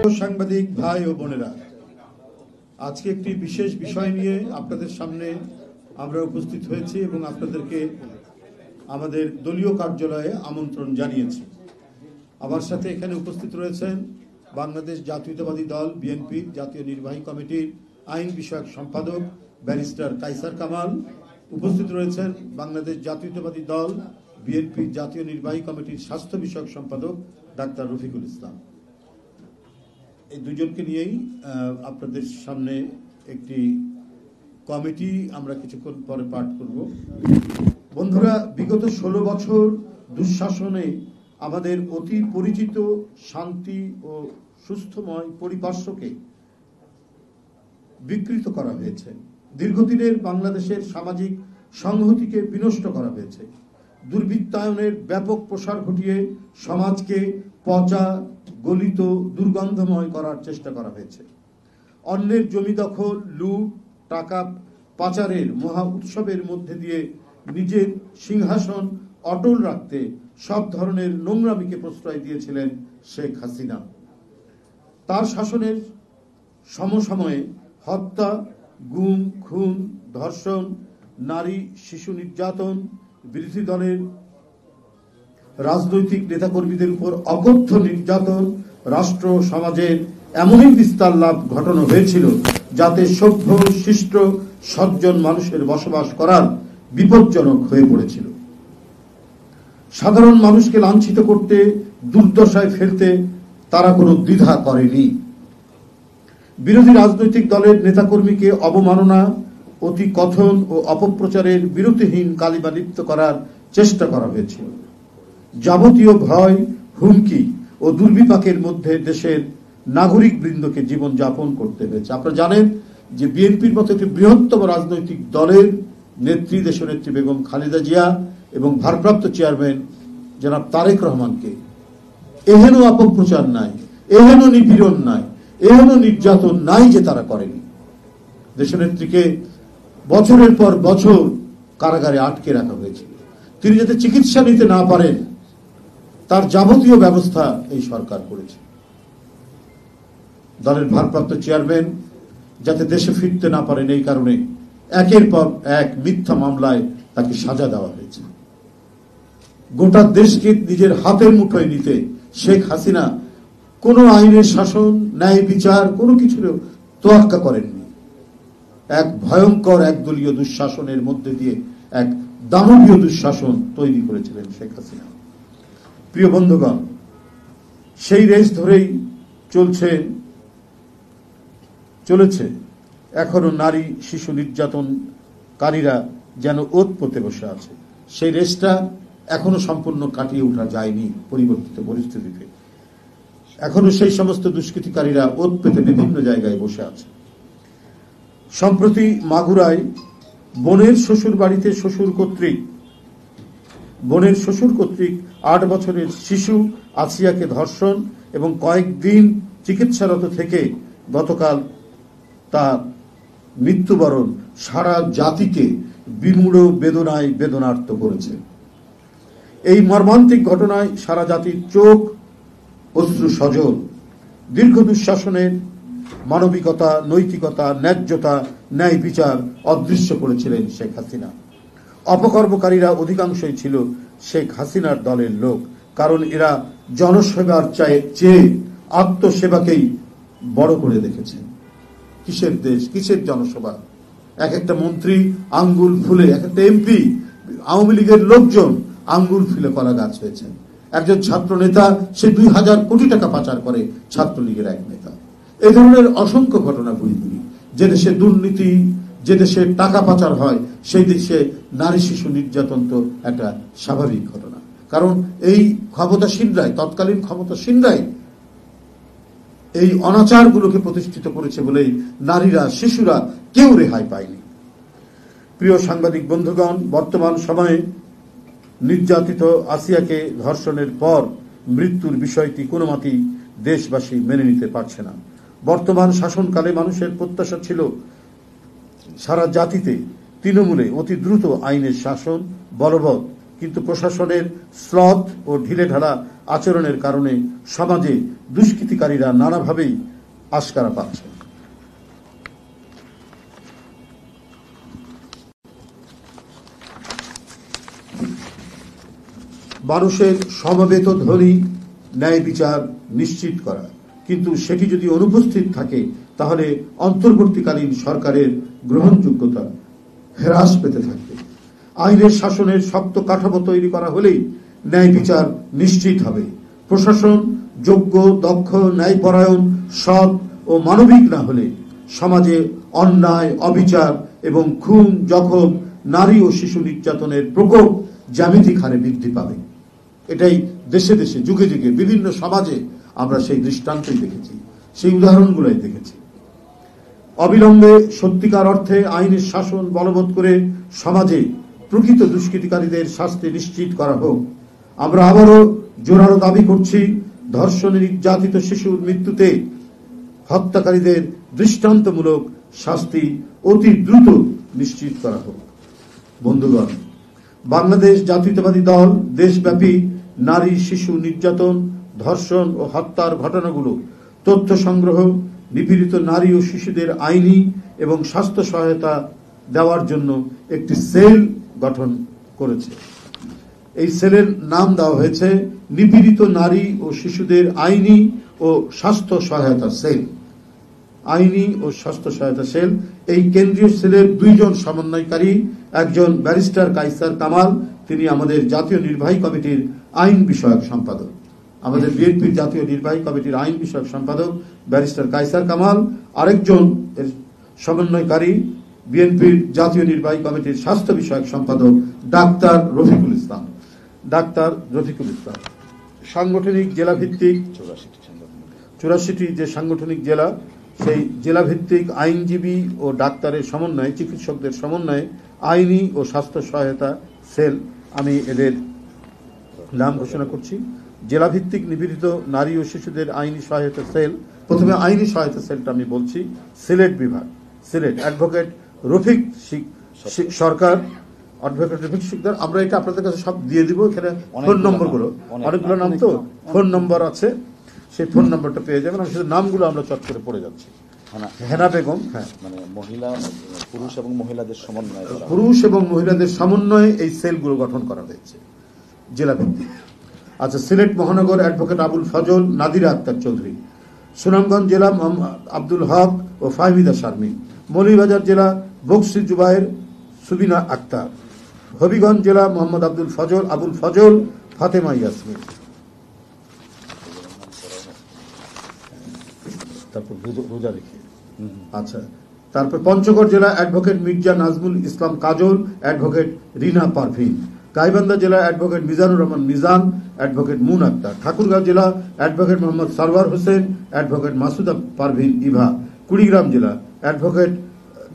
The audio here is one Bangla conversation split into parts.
সাংবাদিক ভাই ও বোনেরা, আজকে একটি বিশেষ বিষয় নিয়ে আপনাদের সামনে আমরা উপস্থিত হয়েছি এবং আপনাদেরকে আমাদের দলীয় কার্যালয়ে আমন্ত্রণ জানিয়েছি। আমার সাথে এখানে উপস্থিত রয়েছেন বাংলাদেশ জাতীয়তাবাদী দল বিএনপির জাতীয় নির্বাহী কমিটির আইন বিষয়ক সম্পাদক ব্যারিস্টার কায়সার কামাল, উপস্থিত রয়েছেন বাংলাদেশ জাতীয়তাবাদী দল বিএনপির জাতীয় নির্বাহী কমিটির স্বাস্থ্য বিষয়ক সম্পাদক ডাক্তার রফিকুল ইসলাম। এই দুজনকে নিয়েই আপনাদের সামনে একটি কমিটি আমরা কিছুক্ষণ পরে পাঠ করব। বন্ধুরা, বিগত 16 বছর দুঃশাসনে আমাদের অতি পরিচিত শান্তি ও সুস্থময় পরিপার্শ্বকে বিকৃত করা হয়েছে। দীর্ঘদিনের বাংলাদেশের সামাজিক সংহতিকে বিনষ্ট করা হয়েছে। দুর্বৃত্তায়নের ব্যাপক প্রসার ঘটিয়ে সমাজকে পচা, গলিত, দুর্গন্ধময় করার চেষ্টা করা হয়েছে। অন্যের জমি দখল, লুট, টাকা পাচারের মহা উৎসবের মধ্যে দিয়ে নিজের সিংহাসন অটল রাখতে সব ধরনের নোংরামিকে প্রশ্রয় দিয়েছিলেন শেখ হাসিনা। তার শাসনের সমসময়ে হত্যা, গুম, খুন, ধর্ষণ, নারী শিশু নির্যাতন, বিরোধী দলের রাজনৈতিক নেতাকর্মীদের উপর অকথ্য নির্যাতন, রাষ্ট্র সমাজের এমনই বিস্তার লাভ ঘটানো হয়েছিল যাতে সভ্য, শিষ্ট, সজ্জন মানুষের বসবাস করার বিপজ্জনক হয়ে পড়েছিল। সাধারণ মানুষকে লাঞ্ছিত করতে, দুর্দশায় ফেলতে তারা কোনো দ্বিধা করেনি। বিরোধী রাজনৈতিক দলের নেতাকর্মীকে অবমাননা, অতি কথন ও অপপ্রচারের বিরতিহীন কালিমা লিপ্ত করার চেষ্টা করা হয়েছিল। যাবতীয় ভয়, হুমকি ও দুর্বিপাকের মধ্যে দেশের নাগরিক বৃন্দকে জীবন যাপন করতে হয়েছে। আপনারা জানেন যে বিএনপির মতো একটি বৃহত্তম রাজনৈতিক দলের নেত্রী, দেশনেত্রী বেগম খালেদা জিয়া এবং ভারপ্রাপ্ত চেয়ারম্যান জনাব তারেক রহমানকে এহেন অপপ্রচার নাই, এহেন নিপীড়ন নাই, এহেন নির্যাতন নাই যে তারা করেনি। দেশনেত্রীকে বছরের পর বছর কারাগারে আটকে রাখা হয়েছিল। তিনি যাতে চিকিৎসা নিতে না পারেন তার যাবতীয় ব্যবস্থা এই সরকার করেছে। দলের ভারপ্রাপ্ত চেয়ারম্যান যাতে দেশে ফিরতে না পারেন এই কারণে একের পর এক মিথ্যা মামলায় তাকে সাজা দেওয়া হয়েছে। গোটা দেশকে নিজের হাতের মুঠোয় নিতে শেখ হাসিনা কোন আইনের শাসন, ন্যায় বিচার কোনো কিছুর তোয়াক্কা করেননি। এক ভয়ঙ্কর একদলীয় দুঃশাসনের মধ্যে দিয়ে এক দানবীয় দুঃশাসন তৈরি করেছিলেন শেখ হাসিনা। প্রিয় বন্ধুগণ, সেই রেস ধরেই চলেছে এখনো নারী শিশু নির্যাতনকারীরা যেন ওত পেতে বসে আছে। সেই রেসটা এখনো সম্পূর্ণ কাটিয়ে ওঠা যায়নি পরিবর্তিত পরিস্থিতিতে। এখনো সেই সমস্ত দুষ্কৃতিকারীরা ওত পেতে বিভিন্ন জায়গায় বসে আছে। সম্প্রতি মাগুরায় বোনের শ্বশুর বাড়িতে শ্বশুর কর্তৃক 8 বছরের শিশু আসিয়াকে ধর্ষণ এবং কয়েকদিন চিকিৎসারত থেকে গতকাল তার মৃত্যুবরণ সারা জাতিকে বিমূঢ় বেদনায় বেদনার্ত করেছে। এই মর্মান্তিক ঘটনায় সারা জাতির চোখ অশ্রু সজল। দীর্ঘ দুঃশাসনের মানবিকতা, নৈতিকতা, ন্যায্যতা, ন্যায় বিচার অদৃশ্য করেছিলেন শেখ হাসিনা। অপকর্মকারীরা অধিকাংশই ছিল শেখ হাসিনার দলের লোক, কারণ এরা জনসেবার চেয়ে আত্মসেবাকেই বড় করে দেখেছেন। কিসের দেশ, কিসের জনসভা? এক একটা মন্ত্রী আঙ্গুল ফুলে, এক একটা এমপি, আওয়ামী লীগের লোকজন আঙ্গুল ফুলে কলা গাছ হয়েছেন। একজন ছাত্র নেতা সে 2000 কোটি টাকা পাচার করে, ছাত্রলীগের এক নেতা। এই ধরনের অসংখ্য ঘটনা ঘুরি। যে দেশে দুর্নীতি, যে দেশে টাকা পাচার হয়, সেই দেশে নারী শিশু নির্যাতন তো একটা স্বাভাবিক ঘটনা। কারণ এই ক্ষমতাসীনরাই, তৎকালীন ক্ষমতাসীনরাই এই অনাচারগুলোকে প্রতিষ্ঠিত করেছে বলেই নারীরা, শিশুরা কেউ রেহাই পায়নি। প্রিয় সাংবাদিক বন্ধুগণ, বর্তমান সময়ে নির্যাতিত আসিয়াকে ধর্ষণের পর মৃত্যুর বিষয়টি কোনো মতেই দেশবাসী মেনে নিতে পারছে না। বর্তমান শাসনকালে মানুষের প্রত্যাশা ছিল সারা জাতিতে তৃণমূলে অতি দ্রুত আইনের শাসন বলবৎ, কিন্তু প্রশাসনের শ্লথ ও ঢিলেঢালা আচরণের কারণে সমাজে দুষ্কৃতিকারীরা নানাভাবেই আশকারা পাচ্ছে। মানুষের সমবেত ধ্বনি ন্যায় বিচার নিশ্চিত করা, কিন্তু সেটি যদি অনুপস্থিত থাকে তাহলে অন্তর্বর্তীকালীন সরকারের গ্রহণযোগ্যতা হ্রাস পেতে থাকবে। আইনের শাসনের শক্ত কাঠামো তৈরি করা হলেই ন্যায় বিচার নিশ্চিত হবে। প্রশাসন যোগ্য, দক্ষ, ন্যায়পরায়ণ, সৎ ও মানবিক না হলে সমাজে অন্যায়, অবিচার এবং খুন, জখম, নারী ও শিশু নির্যাতনের প্রকোপ জ্যামিতিক হারে বৃদ্ধি পাবে। এটাই দেশে দেশে, যুগে যুগে বিভিন্ন সমাজে আমরা সেই দৃষ্টান্তই দেখেছি, সেই উদাহরণগুলোই দেখেছি। অবিলম্বে সত্যিকার অর্থে আইনের শাসন বলবৎ করে সমাজে প্রকৃত দুষ্কৃতিকারীদের শাস্তি নিশ্চিত করা হোক। আমরা আবারও জোরালো দাবি করছি, ধর্ষণে নির্যাতিত শিশুর মৃত্যুতে হত্যাকারীদের দৃষ্টান্তমূলক শাস্তি অতি দ্রুত নিশ্চিত করা হোক। বন্ধুগণ, বাংলাদেশ জাতীয়তাবাদী দল দেশব্যাপী নারী শিশু নির্যাতন, ধর্ষণ ও হত্যার ঘটনাগুলো তথ্য সংগ্রহ, নিপীড়িত নারী ও শিশুদের আইনি এবং স্বাস্থ্য সহায়তা দেওয়ার জন্য একটি সেল গঠন করেছে। এই সেলের নাম দেওয়া হয়েছে নিপীড়িত নারী ও শিশুদের আইনি ও স্বাস্থ্য সহায়তা সেল। আইনি ও স্বাস্থ্য সহায়তা সেল, এই কেন্দ্রীয় সেলের দুইজন সমন্বয়কারী, একজন ব্যারিস্টার কায়সার কামাল, তিনি আমাদের জাতীয় নির্বাহী কমিটির আইন বিষয়ক সম্পাদক। আমাদের বিএনপির জাতীয় নির্বাহী কমিটির আইন বিষয়ক সম্পাদক ব্যারিস্টার কায়সার কামাল, আরেকজন সমন্বয়কারী বিএনপির জাতীয় নির্বাহী কমিটির স্বাস্থ্য বিষয়ক সম্পাদক ডাক্তার রফিকুল ইসলাম। সাংগঠনিক জেলা ভিত্তিক 84টি যে সাংগঠনিক জেলা, সেই জেলা ভিত্তিক আইনজীবী ও ডাক্তারের সমন্বয়ে, চিকিৎসকদের সমন্বয়ে আইনি ও স্বাস্থ্য সহায়তা সেল, আমি এদের নাম ঘোষণা করছি। জেলা ভিত্তিক নিপীড়িত নারী ও শিশুদের আইনি সহায়তা সেল। প্রথমে আইনি সহায়তা সেলটা আমি বলছি। সিলেট বিভাগ, সিলেট অ্যাডভোকেট রফিক সরকার, অ্যাডভোকেট রফিক শিকদার। আমরা এটা আপনাদের কাছে সব দিয়ে দিব, এখানে ফোন নম্বরগুলো, অনেকগুলো নাম তো, ফোন নম্বর আছে, সেই ফোন নম্বরটা পেয়ে যাবেন। আমি শুধু নামগুলো আমরা চট করে পড়ে যাচ্ছি। হেনা বেগম, হ্যাঁ, মানে পুরুষ এবং মহিলাদের সমন্বয়ে এই সেলগুলো গঠন করা হয়েছে জেলা ভিত্তিক। আচ্ছা, সিলেট মহানগর অ্যাডভোকেট আবুল ফজল, নাদিরা আক্তার চৌধুরী। সুনামগঞ্জ জেলা আব্দুল হক ও ফাহমিদা শারমিন। মৌলভীবাজার জেলা বকশি জুবায়ের, সুবিনা আক্তার। হবিগঞ্জ জেলা মোহাম্মদ আবুল ফজল, ফাতেমা ইয়াসমিন। তারপর রোজা রেখে, আচ্ছা। তারপর পঞ্চগড় জেলা অ্যাডভোকেট মির্জা নাজমুল ইসলাম কাজল, অ্যাডভোকেট রিনা পারভিন। গাইবান্ধা জেলা অ্যাডভোকেট মিজানুর রহমান মিজান, অ্যাডভোকেট মুন আক্তার। ঠাকুরগাঁও জেলা অ্যাডভোকেট মোহাম্মদ সারওয়ার হোসেন, অ্যাডভোকেট মাসুদা পারভিন ইভা। কুড়িগ্রাম জেলা অ্যাডভোকেট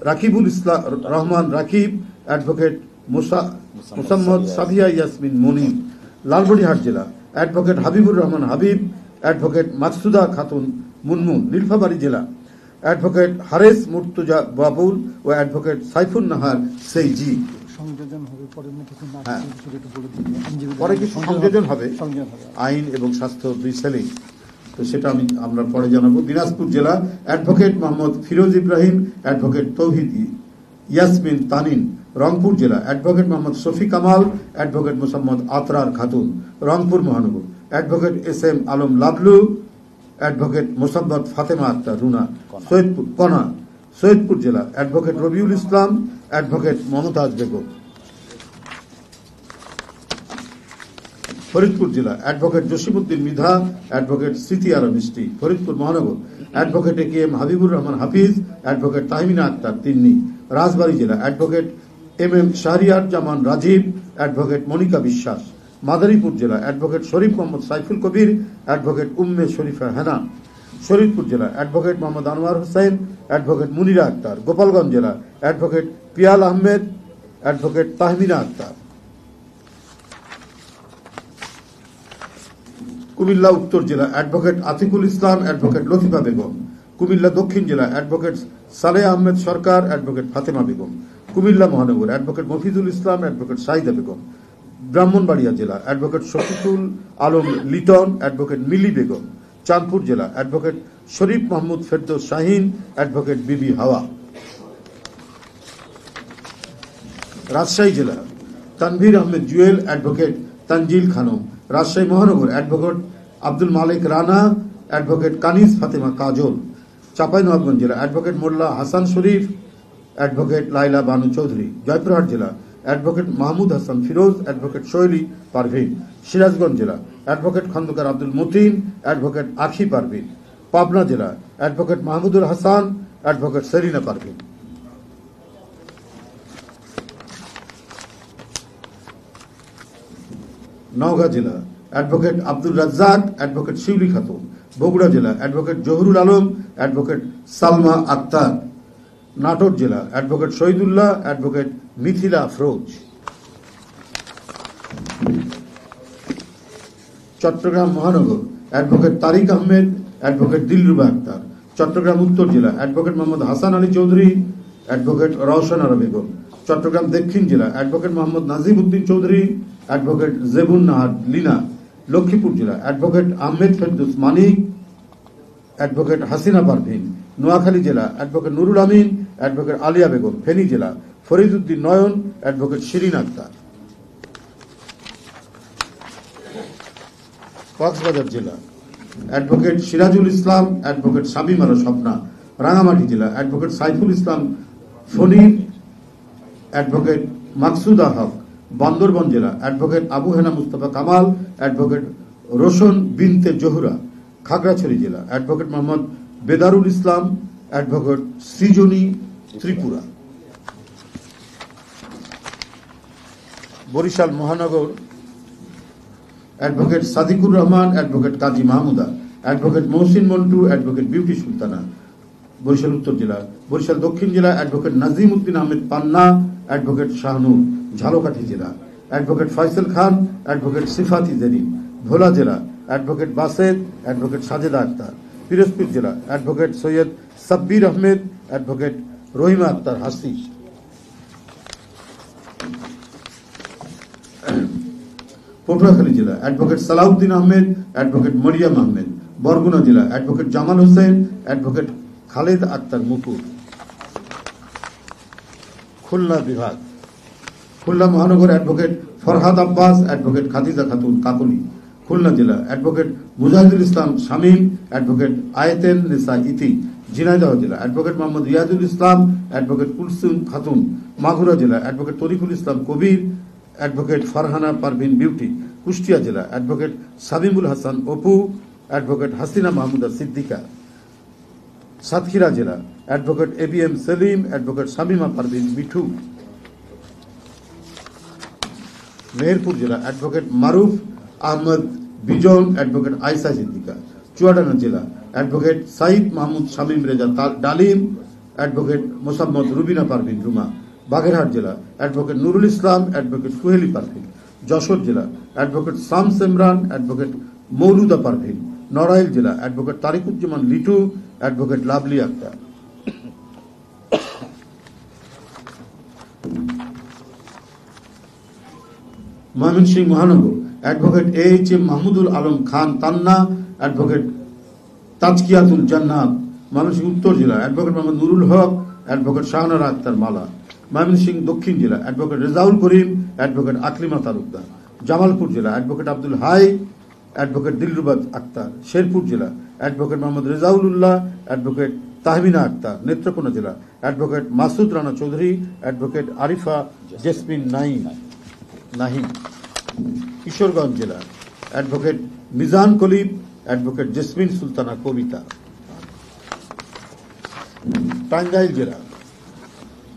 রাকিবুল ইসলাম রহমান রাকিব, অ্যাডভোকেট মোসাম্মদ সাফিয়া ইয়াসমিন মনির। লালমনিরহাট জেলা অ্যাডভোকেট হাবিবুর রহমান হাবিব, অ্যাডভোকেট মাকসুদা খাতুন মুনমুন। নীলফামারী জেলা অ্যাডভোকেট হারেস মুর্তুজা বাবুল ও অ্যাডভোকেট সাইফুন নাহার সেইজি। পরে কিছু সংযোজন হবে আইন এবং স্বাস্থ্য দুই সেলেই, তো সেটা আমরা পরে জানাবো। দিনাজপুর জেলা অ্যাডভোকেট মোহাম্মদ ফিরোজ ইব্রাহিম, অ্যাডভোকেট তৌহিদ ইয়াসমিন তানিন। রংপুর জেলা অ্যাডভোকেট মোহাম্মদ শফি কামাল, অ্যাডভোকেট মোসাম্মদ আতরার খাতুন। রংপুর মহানগর advocate SM Alam Lablu, advocate Mosammat Fatema Akter Runa. Saidpur জেলা অ্যাডভোকেট রবিউল ইসলাম, অ্যাডভোকেট মমতাজ বেগম। ফরিদপুর জেলা অ্যাডভোকেট জসিমউদ্দিন মৃধা, অ্যাডভোকেট স্মৃতি আরা মিষ্টি। ফরিদপুর মহানগর অ্যাডভোকেট AKM হাবিবুর রহমান হাফিজ, অ্যাডভোকেট তাহমিনা আক্তার তিন্নি। রাজবাড়ী জেলা অ্যাডভোকেট MM শাহরিয়ার জামান রাজীব, অ্যাডভোকেট মনিকা বিশ্বাস। মাদারীপুর জেলা অ্যাডভোকেট শরীফ মোহাম্মদ সাইফুল কবির, অ্যাডভোকেট উম্মে শরীফা হেনা। শরীফপুর জেলা অ্যাডভোকেট মোহাম্মদ আনোয়ার হোসেন, অ্যাডভোকেট মুনিরা আক্তার। গোপালগঞ্জ জেলা অ্যাডভোকেট পিয়াল আহমেদ, অ্যাডভোকেট তাহমিনা আক্তার। কুমিল্লা উত্তর জেলা অ্যাডভোকেট আতিকুল ইসলাম, অ্যাডভোকেট লতিফা বেগম। কুমিল্লা দক্ষিণ জেলা অ্যাডভোকেট সালেহ আহমেদ সরকার, অ্যাডভোকেট ফাতেমা বেগম। কুমিল্লা মহানগর অ্যাডভোকেট মফিজুল ইসলাম, অ্যাডভোকেট সাইদা বেগম। ব্রাহ্মণবাড়িয়া জেলা অ্যাডভোকেট শফিকুল আলম লিটন, অ্যাডভোকেট মিলি বেগম। চাঁদপুর জেলা অ্যাডভোকেট শরীফ মাহমুদ ফেরদৌস শাহিন, অ্যাডভোকেট বিবি হাওয়া। রাজশাহী জেলা তানভীর আহমেদ জুয়েল, অ্যাডভোকেট তানজিল খানম। রাজশাহী মহানগর অ্যাডভোকেট আব্দুল মালিক রানা, অ্যাডভোকেট কানিজ ফাতেমা কাজল। চাঁপাইনবাবগঞ্জ জেলা অ্যাডভোকেট মোল্লা হাসান শরীফ, অ্যাডভোকেট লাইলা বানু চৌধুরী। জয়পুরহাট জেলা অ্যাডভোকেট মাহমুদ হাসান ফিরোজ, অ্যাডভোকেট শৈলী পারভিন। সিরাজগঞ্জ জেলা অ্যাডভোকেট খন্দকার আব্দুল মতিন, অ্যাডভোকেট আখি পারভিন। পাবনা জেলা অ্যাডভোকেট মাহমুদুল হাসান, অ্যাডভোকেট সেরিনা পারভিন। নওগাঁ জেলা অ্যাডভোকেট আব্দুল রাজ্জাক, অ্যাডভোকেট শিউলি খাতুন। বগুড়া জেলা অ্যাডভোকেট জহুরুল আলম, অ্যাডভোকেট সালমা আক্তার। নাটোর জেলা অ্যাডভোকেট শহীদুল্লাহ, অ্যাডভোকেট মিথিলা আফরোজ। চট্টগ্রাম মহানগর অ্যাডভোকেট তারিক আহমেদ, অ্যাডভোকেট দিলরুবা আক্তার। চট্টগ্রাম উত্তর জেলা অ্যাডভোকেট মোহাম্মদ হাসান আলী চৌধুরী, অ্যাডভোকেট রওশন আরা বেগম। চট্টগ্রাম দক্ষিণ জেলা অ্যাডভোকেট মোহাম্মদ নাজিম উদ্দিন চৌধুরী, অ্যাডভোকেট জেবুন নাহার লিনা। লক্ষ্মীপুর জেলা অ্যাডভোকেট আহমেদ ফেরদৌস মানিক, অ্যাডভোকেট হাসিনা পারভিন। নোয়াখালী জেলা অ্যাডভোকেট নুরুল আমিন, অ্যাডভোকেট আলিয়া বেগম। ফেনী জেলা ফরিদউদ্দিন নয়ন, অ্যাডভোকেট শিরিন আক্তার। কক্সবাজার জেলা অ্যাডভোকেট সিরাজুল ইসলাম, অ্যাডভোকেট শামীম আরা স্বপ্না। রাঙামাটি জেলা অ্যাডভোকেট সাইফুল ইসলাম ফনির, অ্যাডভোকেট মাকসুদা হক। বান্দরবান জেলা অ্যাডভোকেট আবু হেনা মুস্তফা কামাল, অ্যাডভোকেট রোশন বিনতে জহুরা। খাগড়াছড়ি জেলা অ্যাডভোকেট মোহাম্মদ বেদারুল ইসলাম, অ্যাডভোকেট সৃজনী ত্রিপুরা। বরিশাল মহানগর advocate Sadiqur Rahman, advocate Kazi Mahmuda. Advocate Mohsin Montu, advocate beauty Sultana. Barishal উত্তর জেলা বরিশাল দক্ষিণ জেলা অ্যাডভোকেট নাজিম উদ্দিন আহমেদ পান্না, অ্যাডভোকেট শাহনুর। ঝালকাঠি জেলা অ্যাডভোকেট ফয়সাল খান, অ্যাডভোকেট সিফাতি জেরিন। ভোলা জেলা অ্যাডভোকেট বাসেদ, অ্যাডভোকেট সাজেদা আক্তার। পিরোজপুর জেলা অ্যাডভোকেট সৈয়দ সাব্বির আহমেদ, অ্যাডভোকেট রহিমা আক্তার হাসি। পটুয়াখালী জেলা অ্যাডভোকেট সালাউদ্দিন আহমেদ, অ্যাডভোকেট মরিয়াম আহমেদ। বরগুনা জেলা অ্যাডভোকেট জামাল হোসেন, অ্যাডভোকেট খালেদ আক্তার মুকুর। খুলনা বিভাগ খুলনা মহানগর অ্যাডভোকেট ফরহাদ আব্বাস, অ্যাডভোকেট খাদিজা খাতুন কাকলি। খুলনা জেলা অ্যাডভোকেট মুজাহিদুল ইসলাম শামীম, অ্যাডভোকেট আয়েতেন নেসা ইতি। ঝিনাইদহ জেলা অ্যাডভোকেট মোহাম্মদ রিয়াজুল ইসলাম, অ্যাডভোকেট কুলসুম খাতুন। মাগুরা জেলা অ্যাডভোকেট তরিকুল ইসলাম কবির, অ্যাডভোকেট ফারহানা পারভিন বিউটি। কুষ্টিয়া জেলা অ্যাডভোকেট সাবিমুল হাসান অপু, অ্যাডভোকেট হাসিনা মাহমুদা সিদ্দিকা। সাতক্ষীরা জেলা advocate ABM Selim, advocate Shamima Parvin Mithu. Meherpur জেলা অ্যাডভোকেট মারুফ আহমদ বিজন, অ্যাডভোকেট আয়সা সিদ্দিকা। চুয়াডাঙ্গা জেলা অ্যাডভোকেট সাইদ মাহমুদ শামীম রেজা ডালিম, অ্যাডভোকেট মোসাম্মদ রুবিনা পারভিন রুমা। বাগেরহাট জেলা অ্যাডভোকেট নুরুল ইসলাম, অ্যাডভোকেট সুহেলি পারভিন। যশোর জেলা অ্যাডভোকেট শামস ইমরান, অ্যাডভোকেট মৌলুদা পারভিন। নড়াইল জেলা অ্যাডভোকেট তারিকুজ্জামান লিটু, অ্যাডভোকেট লাভলি আক্তার। ময়মনসিংহ মহানগর advocate AHM Mahmudul Alam Khan Tanna, advocate Tazkiatul Jannat. Mymensingh উত্তর জেলা অ্যাডভোকেট মোহাম্মদ নুরুল হক, অ্যাডভোকেট শাহনারা আক্তার মালা। ময়মনসিংহ দক্ষিণ জেলা অ্যাডভোকেট রেজাউল করিম, অ্যাডভোকেট আকলিমা তালুকদার। জামালপুর জেলা অ্যাডভোকেট আব্দুল হাই, অ্যাডভোকেট দিলরুবা আক্তার। শেরপুর জেলা অ্যাডভোকেট মোহাম্মদ রেজাউল উল্লাহ, অ্যাডভোকেট তাহমিনা আক্তার। নেত্রকোনা জেলা অ্যাডভোকেট মাসুদ রানা চৌধুরী, অ্যাডভোকেট আরিফা জেসমিন নাহিম। কিশোরগঞ্জ জেলা অ্যাডভোকেট মিজান কলিব, অ্যাডভোকেট জেসমিন সুলতানা কবিতা। টাঙ্গাইল জেলা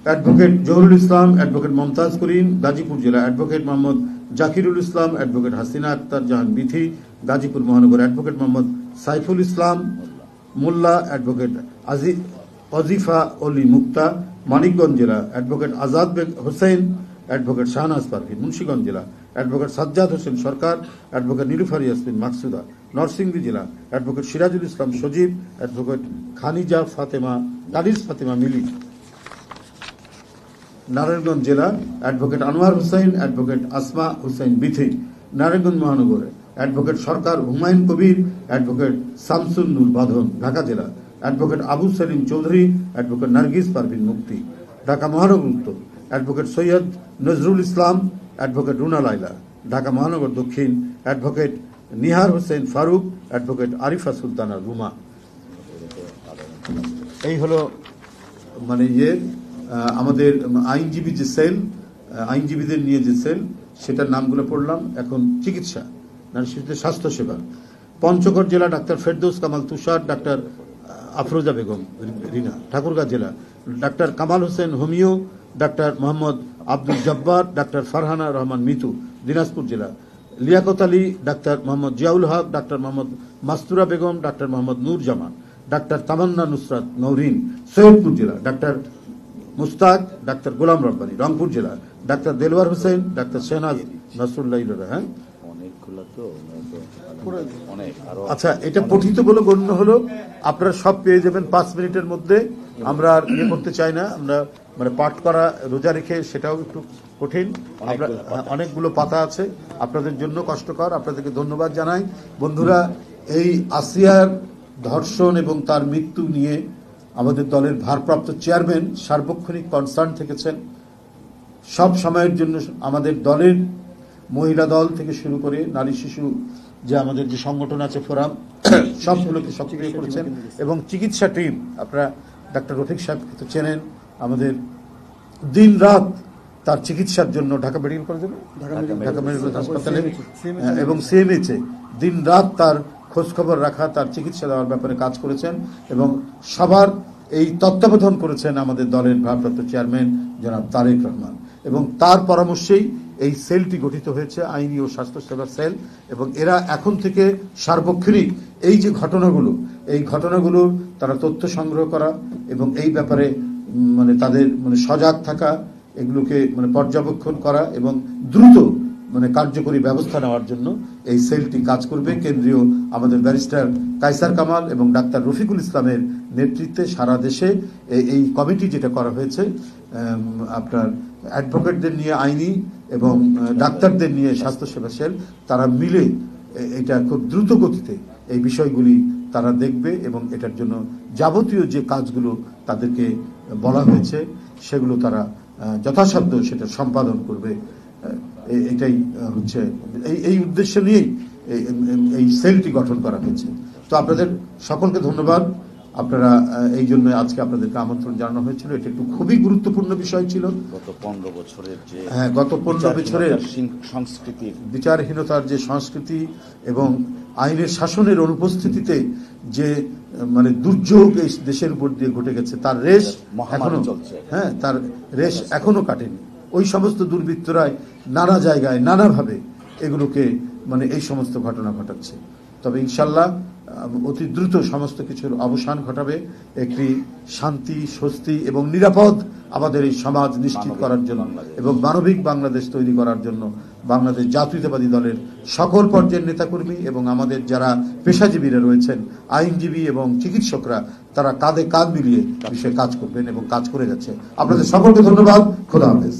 অ্যাডভোকেট জহুরুল ইসলাম, অ্যাডভোকেট মমতাজ করিম। গাজীপুর জেলা অ্যাডভোকেট মোহাম্মদ জাকিরুল ইসলাম, অ্যাডভোকেট হাসিনা আক্তার জাহান বিথি। গাজীপুর মহানগর অ্যাডভোকেট মোহাম্মদ সাইফুল ইসলাম মোল্লা, অ্যাডভোকেট অজিফা অলি মুক্তা। মানিকগঞ্জ জেলা অ্যাডভোকেট আজাদ হোসেন, অ্যাডভোকেট শাহনাজ পারভিন। মুন্সিগঞ্জ জেলা অ্যাডভোকেট সাজ্জাদ হোসেন সরকার, অ্যাডভোকেট নীলুফার ইয়াসমিন মাকসুদা। নরসিংদী জেলা অ্যাডভোকেট সিরাজুল ইসলাম সজীব, অ্যাডভোকেট কানিজ ফাতেমা মিলি। নারায়ণগঞ্জ জেলা অ্যাডভোকেট আনোয়ার হোসেন, অ্যাডভোকেট আসমা হোসেন বিথি। নারায়ণগঞ্জ মহানগর অ্যাডভোকেট সরকার হুমায়ুন কবির, অ্যাডভোকেট শামসুন নূর বাঁধন। ঢাকা জেলা অ্যাডভোকেট আবু সেলিম চৌধুরী, অ্যাডভোকেট নার্গিস পারভিন মুক্তি। ঢাকা মহানগর উত্তর অ্যাডভোকেট সৈয়দ নজরুল ইসলাম, অ্যাডভোকেট রুনা লাইলা। ঢাকা মহানগর দক্ষিণ অ্যাডভোকেট নিহার হোসেন ফারুক, অ্যাডভোকেট আরিফা সুলতানা রুমা। এই হলো মানে আমাদের আইনজীবী যে সেল, আইনজীবীদের নিয়ে যে সেল, সেটার নামগুলো পড়লাম। এখন চিকিৎসা, নারী শিশুদের স্বাস্থ্যসেবা। পঞ্চগড় জেলা ডাক্তার ফেরদৌস কামাল তুষার, ডাক্তার আফরোজা বেগম রিনা। ঠাকুরগাঁ জেলা doctor Kamal Hossain homeo, doctor Mohammad Abdul Jabbar, doctor Farhana Rahman Mitu. Dinajpur জেলা লিয়াকত আলী, ডাক্তার মোহাম্মদ জিয়াউল হক, ডাক্তার মোহাম্মদ মাস্তুরা বেগম, ডাক্তার মোহাম্মদ নূর জামান, ডাক্তার তামান্না নুসরাত নৌরিন। সৈয়দপুর জেলা ডাক্তার মুস্তাক, ডাক্তার গোলাম রব্বানী। রংপুর জেলা ডাক্তার দেলওয়ার হোসেন, ডাক্তার শেহনাজ নসরুল্লাহ। হ্যাঁ, আচ্ছা, এটা পঠিত বলে গণ্য হলো। আপনারা সব পেয়ে যাবেন 5 মিনিটের মধ্যে। আমরা আর ইয়ে করতে চাই না, আমরা মানে পাঠ করা রোজা রেখে সেটাও একটু কঠিন। অনেকগুলো পাতা আছে, আপনাদের জন্য কষ্টকর। আপনাদেরকে ধন্যবাদ জানাই। বন্ধুরা, এই আসিয়ার ধর্ষণ এবং তার মৃত্যু নিয়ে আমাদের দলের ভারপ্রাপ্ত চেয়ারম্যান সার্বক্ষণিক কনসার্ন থেকেছেন। সব সময়ের জন্য আমাদের দলের মহিলা দল থেকে শুরু করে নারী শিশু যে আমাদের যে সংগঠন আছে ফোরাম, সবগুলোকে সক্রিয় করেছেন। এবং চিকিৎসা টিম, আপনারা ডাক্তার রফিক সাহেবকে তো চেনেন, আমাদের দিন রাত তার চিকিৎসার জন্য ঢাকা মেডিকেল কলেজে, ঢাকা মেডিকেল হাসপাতালে এবং সিএমএইচে দিন রাত তার খোঁজখবর রাখা, তার চিকিৎসা দেওয়ার ব্যাপারে কাজ করেছেন। এবং সবার এই তত্ত্বাবধান করেছেন আমাদের দলের ভারপ্রাপ্ত চেয়ারম্যান জনাব তারেক রহমান। এবং তার পরামর্শেই এই সেলটি গঠিত হয়েছে, আইনি ও স্বাস্থ্যসেবা সেল। এবং এরা এখন থেকে সার্বক্ষণিক এই যে ঘটনাগুলো, এই ঘটনাগুলোর তারা তথ্য সংগ্রহ করা এবং এই ব্যাপারে মানে তাদের মানে সজাগ থাকা, এগুলোকে মানে পর্যবেক্ষণ করা এবং দ্রুত মানে কার্যকরী ব্যবস্থা নেওয়ার জন্য এই সেলটি কাজ করবে। কেন্দ্রীয় আমাদের ব্যারিস্টার কায়সার কামাল এবং ডাক্তার রফিকুল ইসলামের নেতৃত্বে সারা দেশে এই কমিটি যেটা করা হয়েছে, আপনার অ্যাডভোকেটদের নিয়ে আইনি এবং ডাক্তারদের নিয়ে স্বাস্থ্যসেবা সেল, তারা মিলে এটা খুব দ্রুত গতিতে এই বিষয়গুলি তারা দেখবে এবং এটার জন্য যাবতীয় যে কাজগুলো তাদেরকে বলা হয়েছে সেগুলো তারা যথাসাধ্য সেটা সম্পাদন করবে। এটাই হচ্ছে এই উদ্দেশ্য নিয়েই এই সেলটি গঠন করা হয়েছে। তো আপনাদের সকলকে ধন্যবাদ। আপনারা এই জন্য আজকে আপনাদেরকে আমন্ত্রণ জানানো হয়েছিল। এটা একটু খুবই গুরুত্বপূর্ণ বিষয় ছিল। গত 15 বছরের সংস্কৃতির বিচারহীনতার যে সংস্কৃতি এবং আইনের শাসনের অনুপস্থিতিতে যে মানে দুর্যোগ এই দেশের উপর দিয়ে ঘটে গেছে, তার রেশ এখনো চলছে। হ্যাঁ, তার রেশ এখনো কাটেনি। ওই সমস্ত দুর্বৃত্তরাই নানা জায়গায় নানাভাবে এগুলোকে মানে এই সমস্ত ঘটনা ঘটাচ্ছে। তবে ইনশাল্লাহ অতি দ্রুত সমস্ত কিছুর অবসান ঘটাবে। একটি শান্তি, স্বস্তি এবং নিরাপদ আমাদের এই সমাজ নিশ্চিত করার জন্য এবং মানবিক বাংলাদেশ তৈরি করার জন্য বাংলাদেশ জাতীয়তাবাদী দলের সকল পর্যায়ের নেতাকর্মী এবং আমাদের যারা পেশাজীবীরা রয়েছেন, আইনজীবী এবং চিকিৎসকরা, তারা কাঁধে কাঁধ মিলিয়ে বিষয়ে কাজ করবেন এবং কাজ করে যাচ্ছে। আপনাদের সকলকে ধন্যবাদ। খোদা হাফেজ।